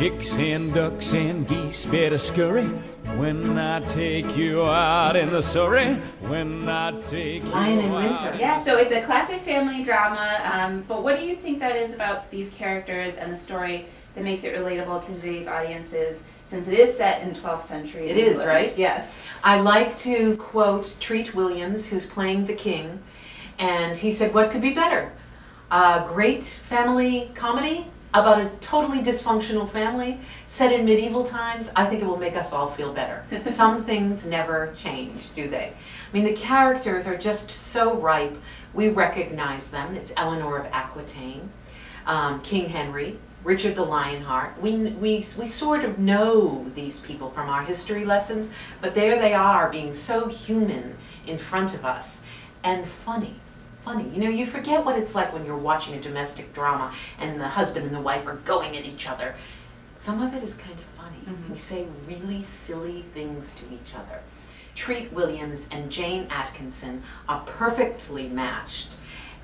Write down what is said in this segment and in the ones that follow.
Chicks and ducks and geese better scurry when I take you out in the Surrey. When I take Lion you in Winter. out. Yeah, so it's a classic family drama, but what do you think that is about these characters and the story that makes it relatable to today's audiences, since it is set in 12th century It England? is, right? Yes. I like to quote Treat Williams, who's playing the king, and he said, what could be better? A great family comedy about a totally dysfunctional family set in medieval times. I think it will make us all feel better. Some things never change, do they? I mean, the characters are just so ripe. We recognize them. It's Eleanor of Aquitaine, King Henry, Richard the Lionheart. We sort of know these people from our history lessons, but there they are being so human in front of us and funny. You know, you forget what it's like when you're watching a domestic drama and the husband and the wife are going at each other. Some of it is kind of funny. We say really silly things to each other. Treat Williams and Jane Atkinson are perfectly matched.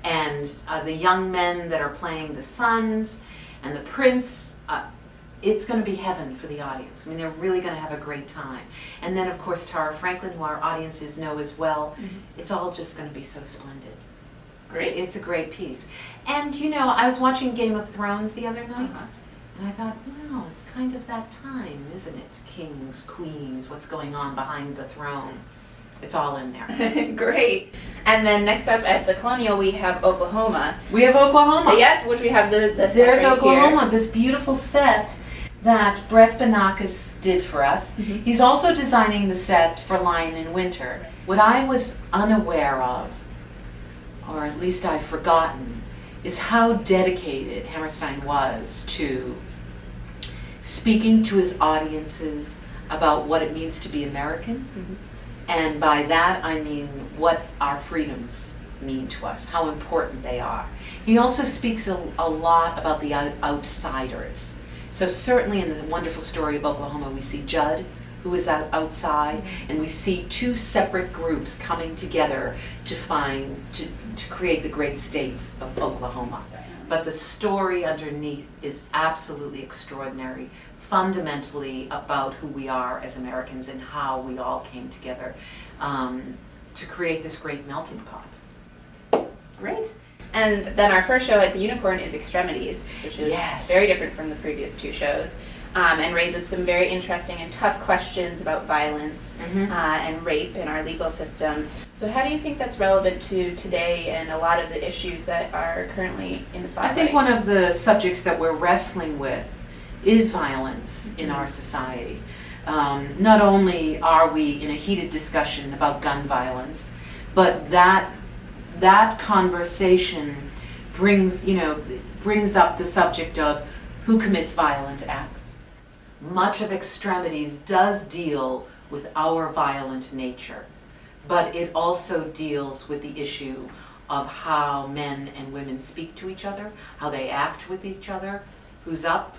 And the young men that are playing the sons and the prince, it's going to be heaven for the audience. I mean, they're really going to have a great time. And then, of course, Tara Franklin, who our audiences know as well. It's all just going to be so splendid. Great. It's a great piece. And, you know, I was watching Game of Thrones the other night, and I thought, well, it's kind of that time, isn't it? Kings, queens, what's going on behind the throne. It's all in there. Great. And then next up at the Colonial, we have Oklahoma. We have Oklahoma. Yes, which we have the set There's right Oklahoma, here. this beautiful set that Brett Banakis did for us. He's also designing the set for Lion in Winter. What I was unaware of, or at least I'd forgotten, is how dedicated Hammerstein was to speaking to his audiences about what it means to be American. And by that I mean what our freedoms mean to us, how important they are. He also speaks a lot about the outsiders. So certainly in the wonderful story of Oklahoma, we see Judd, who is outside, and we see two separate groups coming together to create the great state of Oklahoma. But the story underneath is absolutely extraordinary, fundamentally about who we are as Americans and how we all came together to create this great melting pot. Great. And then our first show at the Unicorn is Extremities, which is very different from the previous two shows. And raises some very interesting and tough questions about violence and rape in our legal system. So how do you think that's relevant to today and a lot of the issues that are currently in the spotlight? I think one of the subjects that we're wrestling with is violence in our society. Not only are we in a heated discussion about gun violence, but that conversation brings up the subject of who commits violent acts. Much of Extremities does deal with our violent nature, but it also deals with the issue of how men and women speak to each other, how they act with each other, who's up,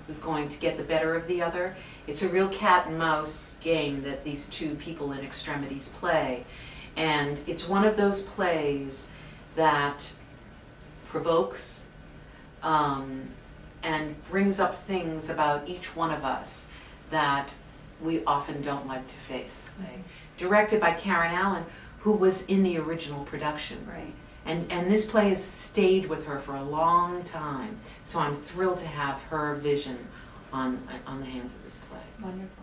who's going to get the better of the other. It's a real cat and mouse game that these two people in Extremities play, and it's one of those plays that provokes and brings up things about each one of us that we often don't like to face. Directed by Karen Allen, who was in the original production. And this play has stayed with her for a long time. So I'm thrilled to have her vision on the hands of this play. Wonderful.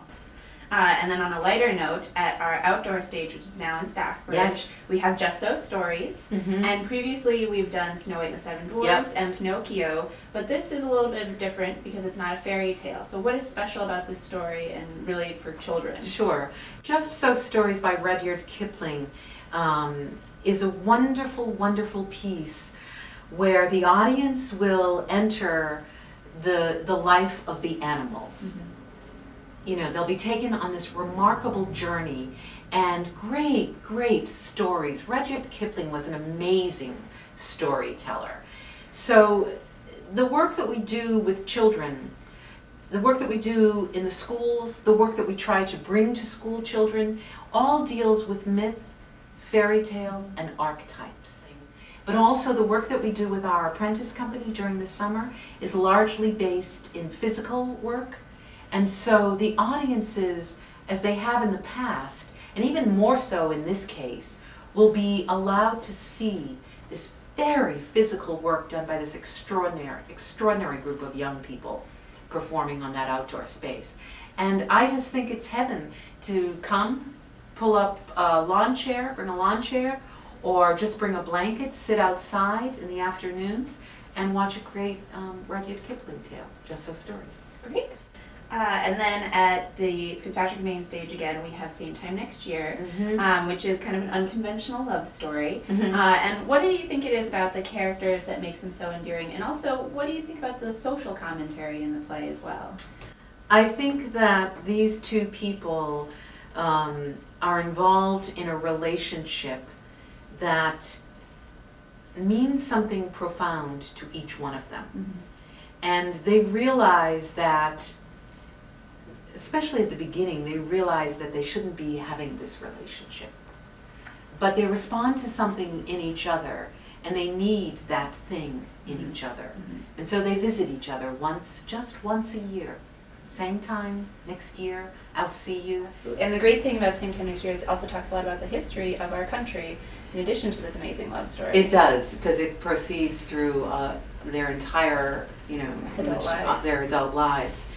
And then on a lighter note, at our outdoor stage, which is now in Stockbridge, we have Just So Stories. And previously we've done Snow White and the Seven Dwarfs and Pinocchio, but this is a little bit different because it's not a fairy tale. So what is special about this story and really for children? Sure. Just So Stories by Rudyard Kipling is a wonderful, wonderful piece where the audience will enter the life of the animals. You know, they'll be taken on this remarkable journey and great stories. Rudyard Kipling was an amazing storyteller. So the work that we do with children, the work that we do in the schools, the work that we try to bring to school children, all deals with myth, fairy tales, and archetypes. But also the work that we do with our apprentice company during the summer is largely based in physical work. And so the audiences, as they have in the past, and even more so in this case, will be allowed to see this very physical work done by this extraordinary group of young people performing on that outdoor space. And I just think it's heaven to come, pull up a lawn chair, bring a lawn chair, or just bring a blanket, sit outside in the afternoons, and watch a great Rudyard Kipling tale, Just So Stories. Great. And then at the Fitzpatrick main stage again, we have Same Time Next Year, which is kind of an unconventional love story. And what do you think it is about the characters that makes them so endearing? And also, what do you think about the social commentary in the play as well? I think that these two people are involved in a relationship that means something profound to each one of them. And they realize that, especially at the beginning, they realize that they shouldn't be having this relationship. But they respond to something in each other, and they need that thing in each other. And so they visit each other just once a year. Same time next year, I'll see you. Absolutely. And the great thing about Same Time Next Year is it also talks a lot about the history of our country, in addition to this amazing love story. It does, because it proceeds through their entire, their adult lives.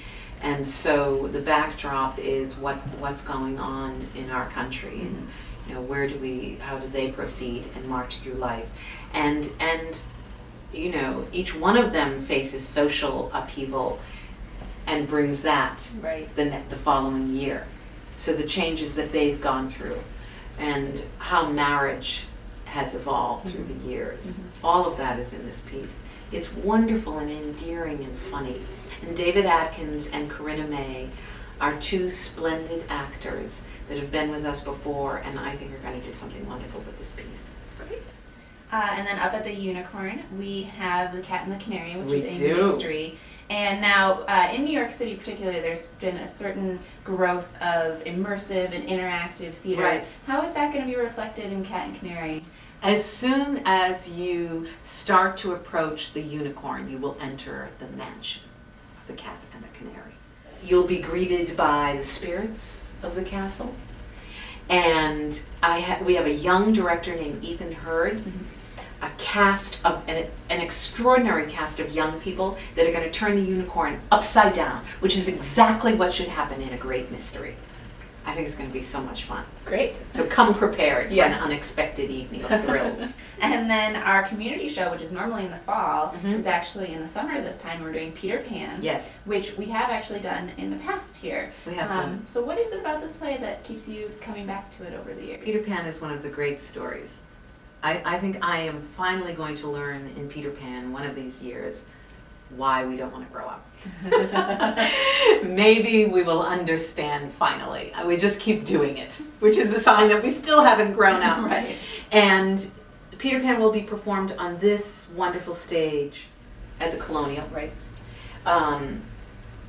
And so the backdrop is what's going on in our country, and how do they proceed and march through life, and each one of them faces social upheaval and brings that the following year. So the changes that they've gone through and how marriage has evolved through the years, all of that is in this piece. It's wonderful and endearing and funny. And David Atkins and Corinna May are two splendid actors that have been with us before, and I think are going to do something wonderful with this piece. Great. And then up at the Unicorn, we have The Cat and the Canary, which is a mystery. And now, in New York City particularly, there's been a certain growth of immersive and interactive theater. Right. How is that going to be reflected in Cat and Canary? As soon as you start to approach the Unicorn, you will enter the mansion of the Cat and the Canary. You'll be greeted by the spirits of the castle. And we have a young director named Ethan Hurd, a cast of an extraordinary cast of young people that are going to turn the Unicorn upside down, which is exactly what should happen in a great mystery. I think it's going to be so much fun. Great. So come prepared for an unexpected evening of thrills. And then our community show, which is normally in the fall, is actually in the summer this time. We're doing Peter Pan. Yes. Which we have actually done in the past here. We have done. So what is it about this play that keeps you coming back to it over the years? Peter Pan is one of the great stories. I think I am finally going to learn in Peter Pan one of these years why we don't want to grow up. Maybe we will understand finally. We just keep doing it, which is a sign that we still haven't grown up. Right. And Peter Pan will be performed on this wonderful stage at the Colonial. Right.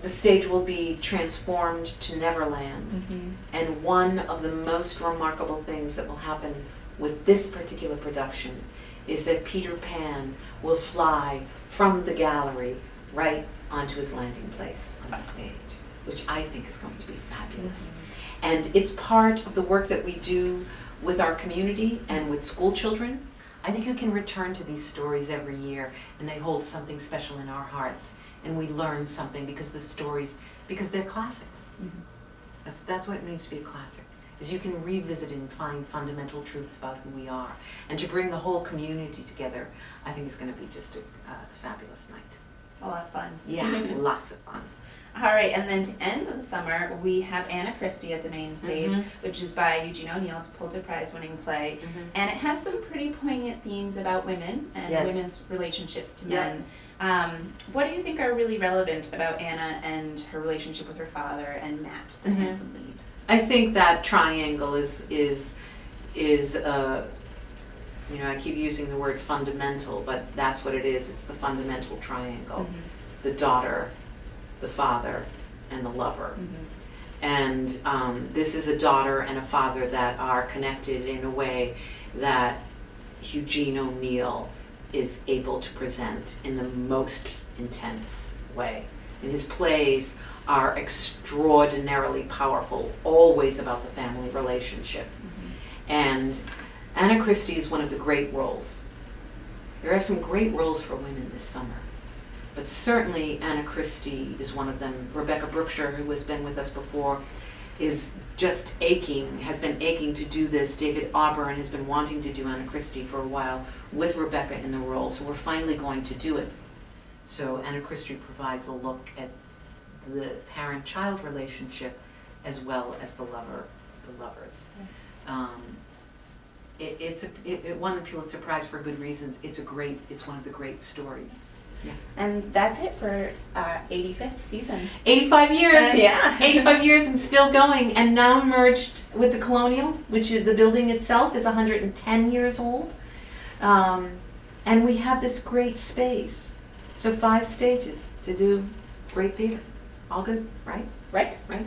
The stage will be transformed to Neverland. And one of the most remarkable things that will happen with this particular production is that Peter Pan will fly from the gallery right onto his landing place on the stage, which I think is going to be fabulous. And it's part of the work that we do with our community and with school children. I think you can return to these stories every year, and they hold something special in our hearts, and we learn something because they're classics. That's what it means to be a classic, is you can revisit and find fundamental truths about who we are. And to bring the whole community together, I think is going to be just a fabulous night. A lot of fun. Yeah, lots of fun. All right, and then to end the summer, we have Anna Christie at the main stage, which is by Eugene O'Neill. It's a Pulitzer Prize-winning play, and it has some pretty poignant themes about women and women's relationships to men. What do you think are really relevant about Anna and her relationship with her father and Matt, the handsome lead? I think that triangle is I keep using the word fundamental, but that's what it is. It's the fundamental triangle. The daughter, the father, and the lover. And this is a daughter and a father that are connected in a way that Eugene O'Neill is able to present in the most intense way. And his plays are extraordinarily powerful, always about the family relationship. And Anna Christie is one of the great roles. There are some great roles for women this summer, but certainly Anna Christie is one of them. Rebecca Berkshire, who has been with us before, is just has been aching to do this. David Auburn has been wanting to do Anna Christie for a while with Rebecca in the role, so we're finally going to do it. So Anna Christie provides a look at the parent-child relationship as well as the lovers. It won the Pulitzer Prize for good reasons. It's one of the great stories. Yeah. And that's it for 85th season. 85 years! Yeah. 85 years and still going, and now merged with the Colonial, which is, the building itself is 110 years old. And we have this great space. So 5 stages to do great theater. All good, right? Right. Right.